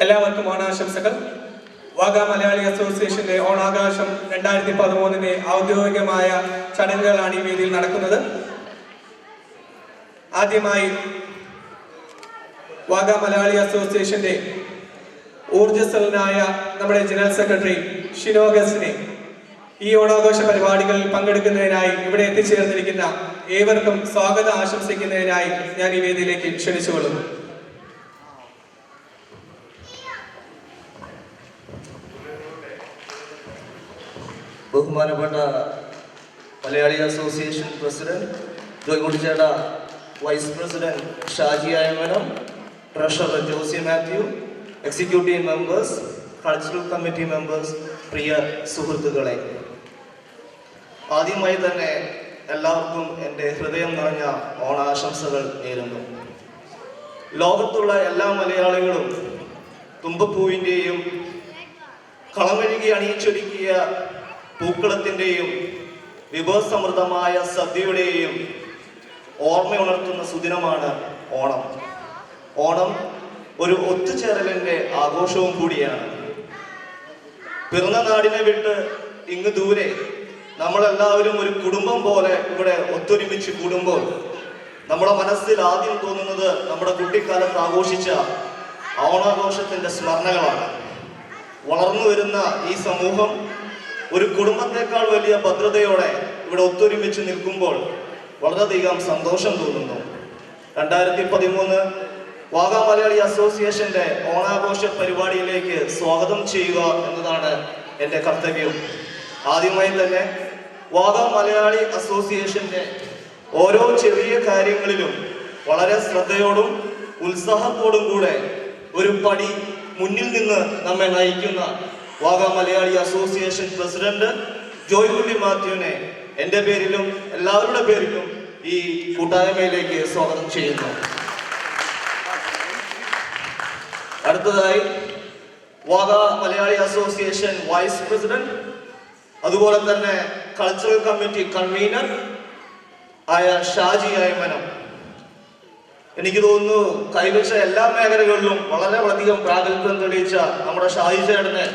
എല്ലാവർക്കും ഓണാശംസകൾ. വാഗ മലയാളി അസോസിയേഷന്റെ ഓണാഘോഷം 2013 ഔദ്യോഗികമായ ചടങ്ങുകളാണ് ഈ വേദിയിൽ നടക്കുന്നത്. ആദ്യമായി വാഗ മലയാളി അസോസിയേഷന്റെ ഊർജ്ജസ്വലനായ നമ്മുടെ ജനറൽ സെക്രട്ടറി ഷിനോഗസിനെ ഈ ഓണാഘോഷ പരിപാടികളിൽ പങ്കെടുക്കുന്നതിനായി ഇവിടെ എത്തിച്ചേർന്നിരിക്കുന്ന ഏവർക്കും സ്വാഗതം ആശംസിക്കുന്നതിനായി ഞാൻ ഈ വേദിയിലേക്ക് ക്ഷണിച്ചുകൊള്ളുന്നു. ബഹുമാനപ്പെട്ട മലയാളി അസോസിയേഷൻ പ്രസിഡന്റ് ജോയ്കുട്ടിച്ചേട്ട, vice president Shaji Ayamanam, treasurer Josy Mathew, executive members, cultural committee members, പ്രിയ സുഹൃത്തുക്കളെ, ആദ്യമായി തന്നെ എല്ലാവർക്കും എൻ്റെ ഹൃദയം നിറഞ്ഞ ഓണാശംസകൾ നേരുന്നു. ലോകത്തുള്ള എല്ലാ മലയാളികളും തുമ്പപ്പൂവിൻ്റെയും കളമെഴുകി അണിയിച്ചൊരുക്കിയ പൂക്കളത്തിൻ്റെയും വിഭവസമൃദ്ധമായ സദ്യയുടെയും ഓർമ്മയുണർത്തുന്ന സുദിനമാണ് ഓണം. ഓണം ഒരു ഒത്തുചേരലിൻ്റെ ആഘോഷവും കൂടിയാണ്. പിറന്ന നാടിനെ വിട്ട് ഇങ്ങ് ദൂരെ നമ്മളെല്ലാവരും ഒരു കുടുംബം പോലെ ഇവിടെ ഒത്തൊരുമിച്ച് കൂടുമ്പോൾ നമ്മുടെ മനസ്സിൽ ആദ്യം തോന്നുന്നത് നമ്മുടെ കുട്ടിക്കാലത്ത് ആഘോഷിച്ച ഓണാഘോഷത്തിൻ്റെ സ്മരണകളാണ്. വളർന്നു വരുന്ന ഈ സമൂഹം ഒരു കുടുംബത്തെക്കാൾ വലിയ ഭദ്രതയോടെ ഇവിടെ ഒത്തൊരുമിച്ച് നിൽക്കുമ്പോൾ വളരെയധികം സന്തോഷം തോന്നുന്നു. 2013 വാഗ മലയാളി അസോസിയേഷന്റെ ഓണാഘോഷ പരിപാടിയിലേക്ക് സ്വാഗതം ചെയ്യുക എന്നതാണ് എൻ്റെ കർത്തവ്യം. ആദ്യമായി തന്നെ വാഗ മലയാളി അസോസിയേഷന്റെ ഓരോ ചെറിയ കാര്യങ്ങളിലും വളരെ ശ്രദ്ധയോടും ഉത്സാഹത്തോടും കൂടെ ഒരു പടി മുന്നിൽ നിന്ന് നമ്മെ നയിക്കുന്ന Wagga Malayali association president Joykutty മാത്യുവിനെ എൻ്റെ പേരിലും എല്ലാവരുടെ പേരിലും ഈ കൂട്ടായ്മയിലേക്ക് സ്വാഗതം ചെയ്യുന്നു. അടുത്തതായി Wagga Malayali association vice president, അതുപോലെ തന്നെ കൾച്ചറൽ കമ്മിറ്റി കൺവീനർ ആയ ഷാജി അയമനം. എനിക്ക് തോന്നുന്നു കൈവച്ച എല്ലാ മേഖലകളിലും വളരെയധികം പ്രാഗൽഭ്യം തെളിയിച്ച നമ്മുടെ ഷാജി ചേട്ടനെ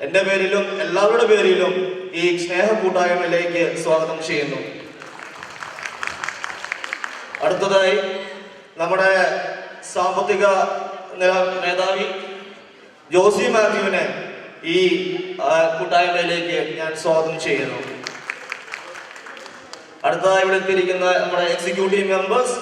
എൻ്റെ പേരിലും എല്ലാവരുടെ പേരിലും ഈ സ്നേഹ കൂട്ടായ്മയിലേക്ക് സ്വാഗതം ചെയ്യുന്നു. അടുത്തതായി നമ്മുടെ സാമ്പത്തിക മേധാവി ജോസി മാത്യുവിനെ ഈ കൂട്ടായ്മയിലേക്ക് ഞാൻ സ്വാഗതം ചെയ്യുന്നു. അടുത്തതായി ഇവിടെ എത്തിയിരിക്കുന്ന നമ്മുടെ executive members,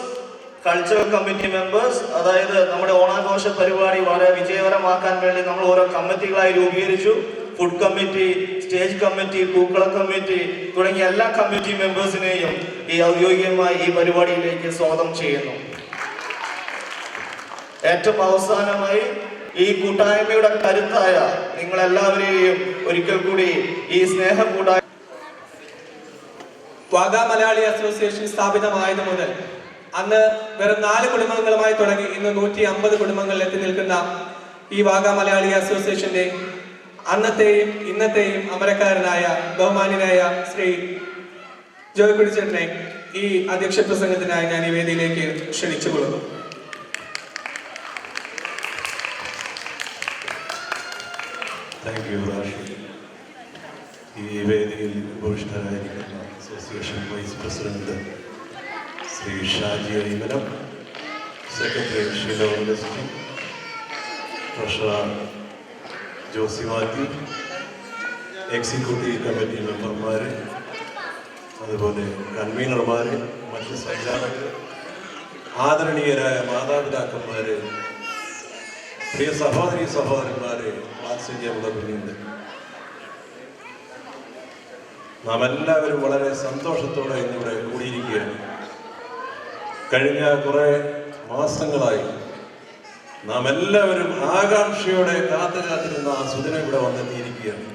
cultural committee members, അതായത് നമ്മുടെ ഓണാഘോഷ പരിപാടി വളരെ വിജയകരമാക്കാൻ വേണ്ടി നമ്മൾ ഓരോ കമ്മിറ്റികളായി രൂപീകരിച്ചു. ഫുഡ് കമ്മിറ്റി, സ്റ്റേജ് കമ്മിറ്റി, പൂക്കള കമ്മിറ്റി തുടങ്ങിയ എല്ലാ കമ്മിറ്റി മെമ്പേഴ്സിനെയും ഈ ഔദ്യോഗികമായി ഈ പരിപാടിയിലേക്ക് സ്വാഗതം ചെയ്യുന്നു. ഏറ്റവും അവസാനമായി ഈ കൂട്ടായ്മയുടെ കരുത്തായ നിങ്ങളെല്ലാവരെയും ഒരിക്കൽ കൂടി ഈ സ്നേഹ കൂട്ടായ്മ. വാഗ മലയാളി അസോസിയേഷൻ സ്ഥാപിതമായത് മുതൽ അന്ന് വെറും 4 കുടുംബങ്ങളുമായി തുടങ്ങി ഇന്ന് 150 കുടുംബങ്ങളിൽ എത്തി നിൽക്കുന്ന ഈ വാഗ മലയാളി അസോസിയേഷന്റെ അന്നത്തെയും ഇന്നത്തെയും അമരക്കാരനായ ബഹുമാന്യനായ ശ്രീ ജോയ്കുട്ടി ചേട്ടനെ ഈ അധ്യക്ഷ പ്രസംഗത്തിനായി ഞാൻ ഈ വേദിയിലേക്ക് ക്ഷണിച്ചുകൊള്ളുന്നു. താങ്ക് യു റാഷി. ഈ വേദിയിൽ ഉപവിഷ്ടരായിരിക്കുന്ന association vice president Shri Shaji Ayamanam, secretary ഷിനോഗസ്, treasurer Josy Mathew, executive committee മെമ്പർമാർ, അതുപോലെ കൺവീനർമാർ, മറ്റ് സംഘാടകർ, ആദരണീയരായ മാതാപിതാക്കന്മാർ, പ്രിയ സഹോദരി സഹോദരന്മാർ, വാത്സല്യമുള്ള കുഞ്ഞുണ്ട്, നാം എല്ലാവരും വളരെ സന്തോഷത്തോടെ ഇന്നിവിടെ കൂടിയിരിക്കുകയാണ്. കഴിഞ്ഞ കുറേ മാസങ്ങളായി നാം എല്ലാവരും ആകാംക്ഷയോടെ കാത്തിരുന്ന ആ സുദിനം ഇവിടെ വന്നെത്തിയിരിക്കുകയാണ്.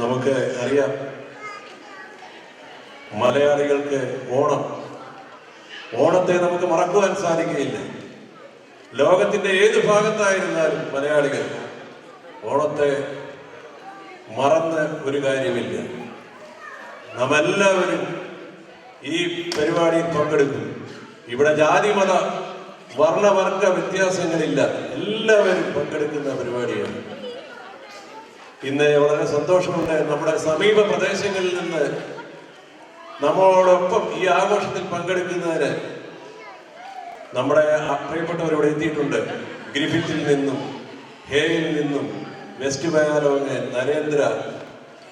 നമുക്ക് അറിയാം, മലയാളികൾക്ക് ഓണത്തെ നമുക്ക് മറക്കുവാൻ സാധിക്കുകയില്ല. ലോകത്തിന്റെ ഏത് ഭാഗത്തായിരുന്നാലും മലയാളികൾ ഓണത്തെ മറന്ന് ഒരു കാര്യമില്ല. നാം എല്ലാവരും ഈ പരിപാടിയിൽ പങ്കെടുക്കും. ഇവിടെ ജാതി മത വർണ്ണവർഗ വ്യത്യാസങ്ങളില്ല, എല്ലാവരും പങ്കെടുക്കുന്ന പരിപാടിയാണ്. ഇന്ന് വളരെ സന്തോഷമുണ്ട്, നമ്മുടെ സമീപ പ്രദേശങ്ങളിൽ നിന്ന് നമ്മളോടൊപ്പം ഈ ആഘോഷത്തിൽ പങ്കെടുക്കുന്നതിന് നമ്മുടെ പ്രിയപ്പെട്ടവരോട് എത്തിയിട്ടുണ്ട്. ഗ്രിഫിത്തിൽ നിന്നും, ഹേയിൽ നിന്നും, വെസ്റ്റ് ബംഗാളോങ്, നരേന്ദ്ര,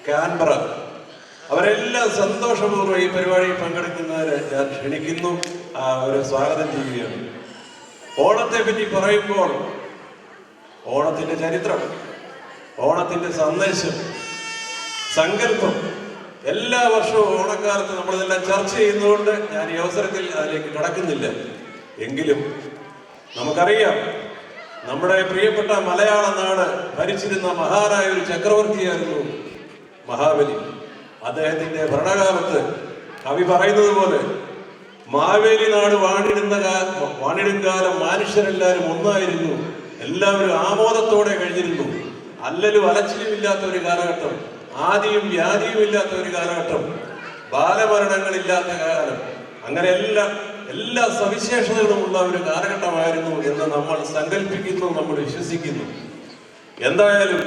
കാൻബറ, അവരെല്ലാം സന്തോഷപൂർവ്വം ഈ പരിപാടിയിൽ പങ്കെടുക്കുന്നതിന് ഞാൻ ക്ഷണിക്കുന്നു, അവരെ സ്വാഗതം ചെയ്യുകയാണ്. ഓണത്തെ പറ്റി പറയുമ്പോൾ ഓണത്തിന്റെ ചരിത്രം, ഓണത്തിന്റെ സന്ദേശം, സങ്കല്പം എല്ലാ വർഷവും ഓണക്കാലത്ത് നമ്മളിതെല്ലാം ചർച്ച ചെയ്യുന്നതുകൊണ്ട് ഞാൻ ഈ അവസരത്തിൽ അതിലേക്ക് കടക്കുന്നില്ല. എങ്കിലും നമുക്കറിയാം, നമ്മുടെ പ്രിയപ്പെട്ട മലയാള നാട് ഭരിച്ചിരുന്ന മഹാനായ ഒരു ചക്രവർത്തിയായിരുന്നു മഹാബലി. അദ്ദേഹത്തിന്റെ ഭരണകാലത്ത് കവി പറയുന്നത് പോലെ മാവേലി നാട് വാണിടും കാലം മനുഷ്യരെല്ലാവരും ഒന്നായിരുന്നു, എല്ലാവരും ആമോദത്തോടെ കഴിഞ്ഞിരുന്നു. അല്ലലും അലച്ചിലും ഇല്ലാത്ത ഒരു കാലഘട്ടം, ആദിയും വ്യാധിയും ഇല്ലാത്ത ഒരു കാലഘട്ടം, ബാലമരണങ്ങളില്ലാത്ത കാലം, അങ്ങനെ എല്ലാ സവിശേഷതകളുമുള്ള ഒരു കാലഘട്ടമായിരുന്നു എന്ന് നമ്മൾ സങ്കല്പിക്കുന്നു, നമ്മൾ വിശ്വസിക്കുന്നു. എന്തായാലും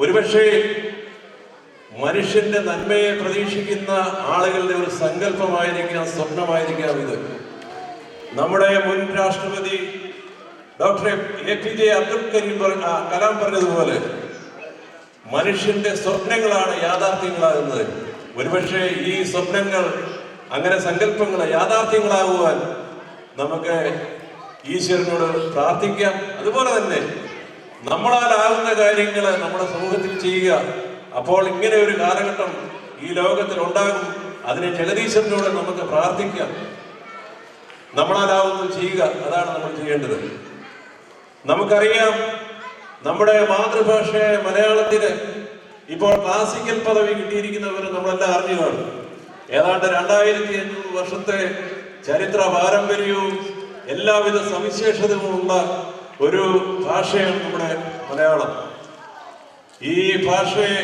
ഒരുപക്ഷെ മനുഷ്യന്റെ നന്മയെ പ്രതീക്ഷിക്കുന്ന ആളുകളുടെ ഒരു സങ്കല്പമായിരിക്കാം, സ്വപ്നമായിരിക്കാം ഇത്. നമ്മുടെ മുൻ രാഷ്ട്രപതി ഡോക്ടർ APJ അബ്ദുൽ കലാം പറഞ്ഞതുപോലെ മനുഷ്യന്റെ സ്വപ്നങ്ങളാണ് യാഥാർത്ഥ്യങ്ങളാകുന്നത്. ഒരുപക്ഷെ ഈ സ്വപ്നങ്ങൾ, അങ്ങനെ സങ്കല്പങ്ങൾ യാഥാർത്ഥ്യങ്ങളാകുവാൻ നമുക്ക് ഈശ്വരനോട് പ്രാർത്ഥിക്കാം. അതുപോലെ തന്നെ നമ്മളാലാകുന്ന കാര്യങ്ങൾ നമ്മുടെ സമൂഹത്തിൽ ചെയ്യുക. അപ്പോൾ ഇങ്ങനെ ഒരു കാലഘട്ടം ഈ ലോകത്തിൽ ഉണ്ടാകും. അതിനെ ജഗദീശ്വരനോട് നമുക്ക് പ്രാർത്ഥിക്കാം. നമ്മളാലാവുന്നത് ചെയ്യുക, അതാണ് നമ്മൾ ചെയ്യേണ്ടത്. നമുക്കറിയാം, നമ്മുടെ മാതൃഭാഷയായ മലയാളത്തിന് ഇപ്പോൾ ക്ലാസിക്കൽ പദവി കിട്ടിയിരിക്കുന്നവർ നമ്മളെല്ലാം അറിഞ്ഞു കാണും. ഏതാണ്ട് 2500 വർഷത്തെ ചരിത്ര പാരമ്പര്യവും എല്ലാവിധ സവിശേഷതകളുമുള്ള ഒരു ഭാഷയാണ് നമ്മുടെ മലയാളം. ഈ ഭാഷയെ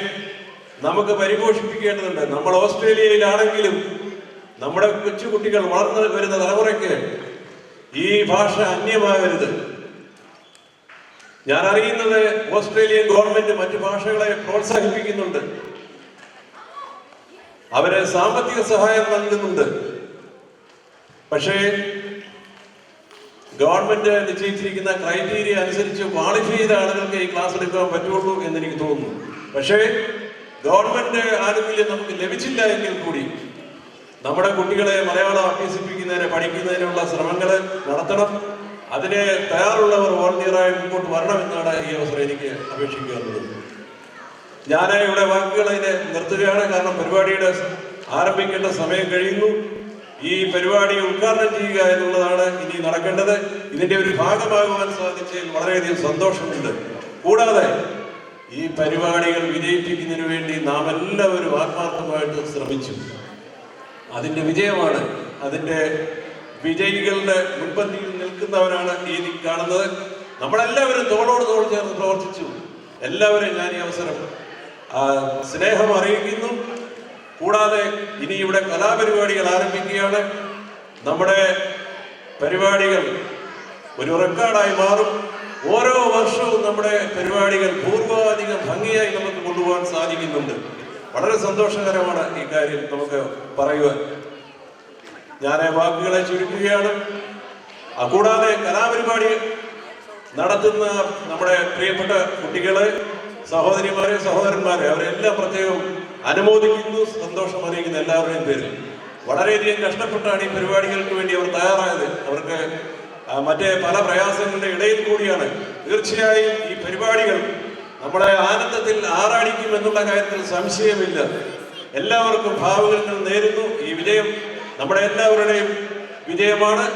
നമുക്ക് പരിപോഷിപ്പിക്കേണ്ടതുണ്ട്. നമ്മൾ ഓസ്ട്രേലിയയിലാണെങ്കിലും നമ്മുടെ കൊച്ചുകുട്ടികൾ വളർന്നു വരുന്ന തലമുറയ്ക്ക് ഈ ഭാഷ അന്യമാകരുത്. ഞാൻ അറിയുന്നത് ഓസ്ട്രേലിയൻ ഗവൺമെന്റ് മറ്റു ഭാഷകളെ പ്രോത്സാഹിപ്പിക്കുന്നുണ്ട്, അവരെ സാമ്പത്തിക സഹായം നൽകുന്നുണ്ട്. പക്ഷേ ഗവൺമെന്റ് നിശ്ചയിച്ചിരിക്കുന്ന ക്രൈറ്റീരിയ അനുസരിച്ച് ക്വാളിഫൈ ചെയ്ത ആളുകൾക്ക് ഈ ക്ലാസ് എടുക്കാൻ പറ്റുള്ളൂ എന്ന് എനിക്ക് തോന്നുന്നു. പക്ഷേ ഗവൺമെന്റ് ആനുകൂല്യം നമുക്ക് ലഭിച്ചില്ല എങ്കിൽ കൂടി നമ്മുടെ കുട്ടികളെ മലയാളം അഭ്യസിപ്പിക്കുന്നതിന്, പഠിക്കുന്നതിനുള്ള ശ്രമങ്ങൾ നടത്തണം. അതിന് തയ്യാറുള്ളവർ വോളണ്ടിയറായി മുമ്പോട്ട് വരണമെന്നാണ് ഈ അവസരം എനിക്ക് അപേക്ഷിക്കാറുള്ളത്. ഞാൻ ഇവിടെ വാക്കുകൾ അതിനെ നിർത്തുകയാണ്, കാരണം പരിപാടിയുടെ ആരംഭിക്കേണ്ട സമയം കഴിയുന്നു. ഈ പരിപാടി ഉദ്ഘാടനം ചെയ്യുക എന്നുള്ളതാണ് ഇനി നടക്കേണ്ടത്. ഇതിന്റെ ഒരു ഭാഗമാകുവാൻ സാധിച്ചതിൽ വളരെയധികം സന്തോഷമുണ്ട്. കൂടാതെ ഈ പരിപാടികൾ വിജയിപ്പിക്കുന്നതിന് വേണ്ടി നാം എല്ലാവരും ആത്മാർത്ഥമായിട്ട് ശ്രമിച്ചു. അതിന്റെ വിജയമാണ്, അതിന്റെ വിജയികളുടെ മുൻപന്തിയിൽ നിൽക്കുന്നവരാണ് ഈ കാണുന്നത്. നമ്മളെല്ലാവരും തോളോട് തോൾ ചേർന്ന് പ്രവർത്തിച്ചു. എല്ലാവരും ഞാൻ ഈ അവസരം സ്നേഹം അറിയിക്കുന്നു. കൂടാതെ ഇനി ഇവിടെ കലാപരിപാടികൾ ആരംഭിക്കുകയാണ്. നമ്മുടെ പരിപാടികൾ ഒരു റെക്കോർഡായി മാറും. ഓരോ വർഷവും നമ്മുടെ പരിപാടികൾ പൂർവാധികം ഭംഗിയായി നമുക്ക് കൊണ്ടുപോകാൻ സാധിക്കുന്നുണ്ട്. വളരെ സന്തോഷകരമാണ് ഈ കാര്യം നമുക്ക് പറയുവാൻ. ഞാൻ വാക്കുകളെ ചുരുക്കുകയാണ്. കൂടാതെ കലാപരിപാടി നടത്തുന്ന നമ്മുടെ പ്രിയപ്പെട്ട കുട്ടികളെ, സഹോദരിമാരെ, സഹോദരന്മാരെ, അവരെല്ലാം പ്രത്യേകം അനുമോദിക്കുന്നു, സന്തോഷം അറിയിക്കുന്ന എല്ലാവരുടെയും പേരിൽ. വളരെയധികം കഷ്ടപ്പെട്ടാണ് ഈ പരിപാടികൾക്ക് വേണ്ടി അവർ തയ്യാറായത്. അവർക്ക് മറ്റേ പല പ്രയാസങ്ങളുടെ ഇടയിൽ കൂടിയാണ്. തീർച്ചയായും ഈ പരിപാടികൾ നമ്മളെ ആനന്ദത്തിൽ ആറാടിക്കും എന്നുള്ള കാര്യത്തിൽ സംശയമില്ല. എല്ലാവർക്കും ഭാവുകങ്ങൾ നേരുന്നു. ഈ വിജയം നമ്മുടെ എല്ലാവരുടെയും വിജയമാണ്.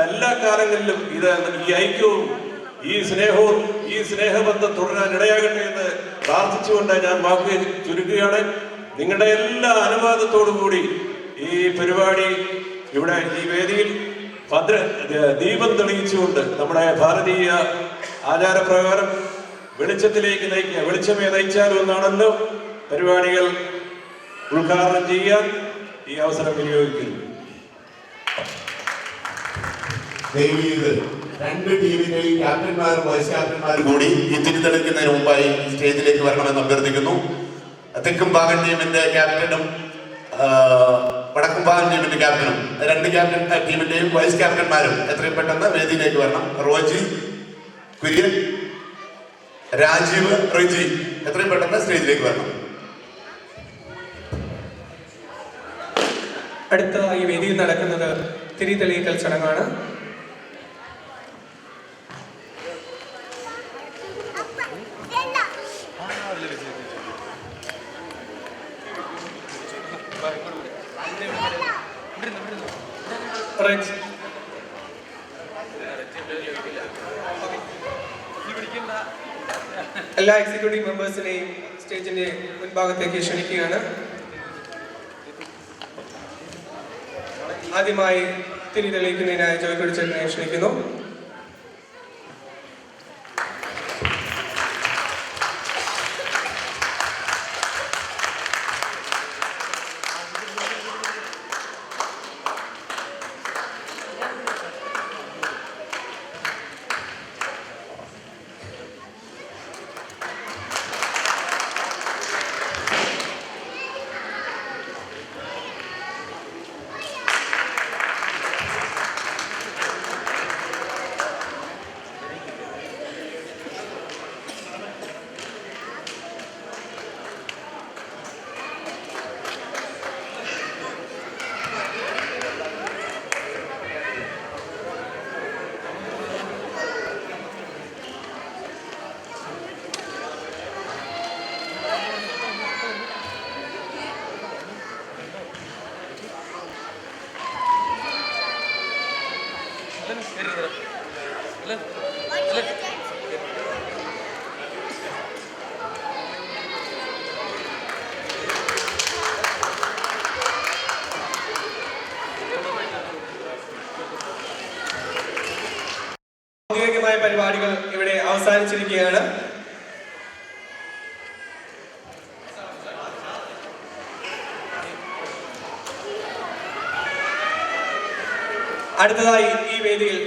എല്ലാ കാലങ്ങളിലും ഈ ഐക്യവും ഈ സ്നേഹവും ഈ സ്നേഹബന്ധം തുടരാൻ ഇടയാകട്ടെ എന്ന് പ്രാർത്ഥിച്ചുകൊണ്ട് ഞാൻ വാക്ക് ചുരുക്കുകയാണ്. നിങ്ങളുടെ എല്ലാ അനുവാദത്തോടു കൂടി ഈ പരിപാടി ഇവിടെ ഈ വേദിയിൽ ദീപം തെളിയിച്ചുകൊണ്ട് നമ്മുടെ ഭാരതീയ ആചാരപ്രകാരം വെളിച്ചത്തിലേക്ക് നയിക്കുക, വെളിച്ചമേ നയിച്ചാലും എന്നാണല്ലോ പരിപാടികൾ ഉദ്ഘാടനം ചെയ്യാൻ ഈ അവസരം വിനിയോഗിക്കുന്നു. ദയവ് ചെയ്ത് രണ്ട് ടീമിന്റെയും ക്യാപ്റ്റന്മാരും വൈസ് ക്യാപ്റ്റന്മാരും കൂടി ഈ തിരിതെടുക്കുന്നതിന് മുമ്പായി സ്റ്റേജിലേക്ക് വരണമെന്ന് അഭ്യർത്ഥിക്കുന്നു. തെക്കും ഭാഗം ടീമിന്റെ ക്യാപ്റ്റനും വടക്കും ഭാഗം ടീമിന്റെ ക്യാപ്റ്റനും രണ്ട് ക്യാപ്റ്റൻ ടീമിന്റെയും വൈസ് ക്യാപ്റ്റന്മാരും എത്രയും പെട്ടെന്ന് വേദിയിലേക്ക് വരണം. റോജി, കുര്യൻ, രാജീവ്, റിജി എത്രയും പെട്ടെന്ന് സ്റ്റേജിലേക്ക് വരണം. അടുത്തതായി വേദിയിൽ നടക്കുന്നത് തിരിതെളിയിക്കൽ ചടങ്ങാണ്. എല്ലാ എക്സിക്യൂട്ടീവ് മെമ്പേഴ്സിനെയും സ്റ്റേജിന്റെ മുൻഭാഗത്തേക്ക് ക്ഷണിക്കുകയാണ്. ആദ്യമായി തിരി തെളിയിക്കുന്നതിനായി ജോയ്ക്കൊടി ചേട്ടനെ ക്ഷണിക്കുന്നു. ഔദ്യോഗികമായ പരിപാടികൾ ഇവിടെ അവസാനിച്ചിരിക്കുകയാണ്. അടുത്തതായി ഈ വേദിയിൽ